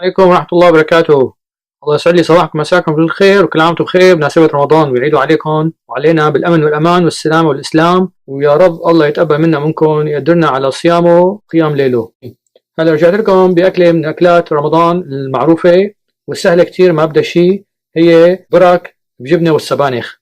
عليكم ورحمة الله وبركاته. الله يسعد لي صباحكم مساكم بالخير وكل عام وانتم بخير بمناسبة رمضان ويعيدوا عليكم وعلينا بالأمن والأمان والسلام والإسلام، ويا رب الله يتقبل منا منكم يقدرنا على صيامه قيام ليله. هلا رجعت لكم بأكلة من أكلات رمضان المعروفة والسهلة كتير، ما بدها شيء، هي برك بجبنة والسبانخ.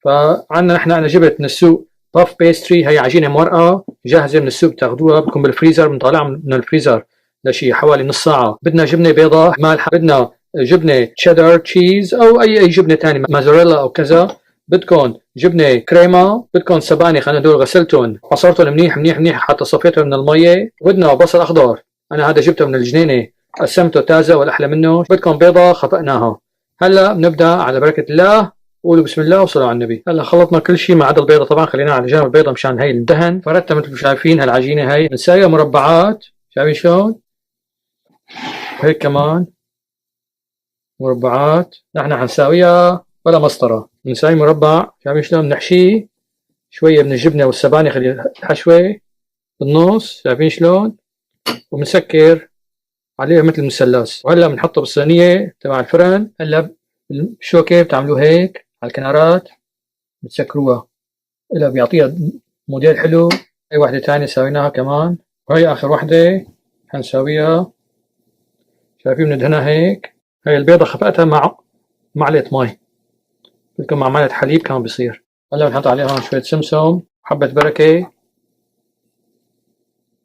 فعنا نحن أنا جبت من السوق باف بيستري، هي عجينة مرقة جاهزة من السوق، بتاخدوها بتكون بالفريزر، بنطلعها من الفريزر لشي حوالي نص ساعة. بدنا جبنة بيضاء مالحة، بدنا جبنة تشيدر تشيز أو أي جبنة تانية، مازاريلا أو كذا. بدكم جبنة كريمة، بدكم سبانخ، أنا دول غسلتهم عصرتهم منيح منيح منيح حتى صفيتهم من المية. بدنا بصل أخضر، أنا هذا جبته من الجنينة قسمته تازة والأحلى منه. بدكم بيضة خفقناها. هلا بنبدأ على بركة الله، قولوا بسم الله وصلوا على النبي. هلا خلطنا كل شيء ما عدا البيضة، طبعا خليناها على جنب البيضة مشان هي الدهن. فردتها مثل ما شايفين هالعجينة، هي بنساويها مربعات، شايفين شلون؟ وهيك كمان مربعات. نحن حنساويها ولا مسطرة، بنساوي مربع، شايفين شلون؟ بنحشيه شوية من الجبنة والسبانخ اللي الحشوة بالنص، شايفين شلون؟ وبنسكر عليها مثل مثلث. وهلا بنحطه بالصينية تبع الفرن. هلا بالشوكة بتعملوه هيك على الكنارات، بتسكروها، إلا بيعطيها موديل حلو. هاي واحدة تانية سويناها كمان، وهي آخر واحدة حنساويها. شايفين بندهنها هيك. هاي البيضة خفقتها مع معلقة مي، بدكم مع معلقة حليب كمان بيصير. هلا بنحط عليها هون شوية سمسم وحبة بركة.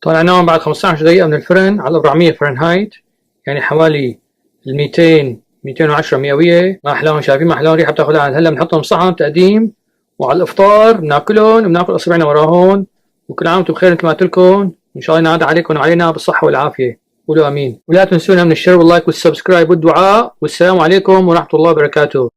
طلعناهم بعد 15 دقيقة من الفرن على 400 فرنهايت، يعني حوالي 200 210 مئوية. ما أحلاهم، شايفين ما أحلاهم ريحة بتاخذها. هلا بنحطهم صحن تقديم، وعلى الإفطار بناكلهم وبناكل أصابعنا وراهون. وكل عام وانتم بخير مثل ما قلت لكم، وإن شاء الله ينعاد عليكم وعلينا بالصحة والعافية. قولوا آمين. ولا تنسونا من الشير واللايك والسبسكرايب والدعاء، والسلام عليكم ورحمة الله وبركاته.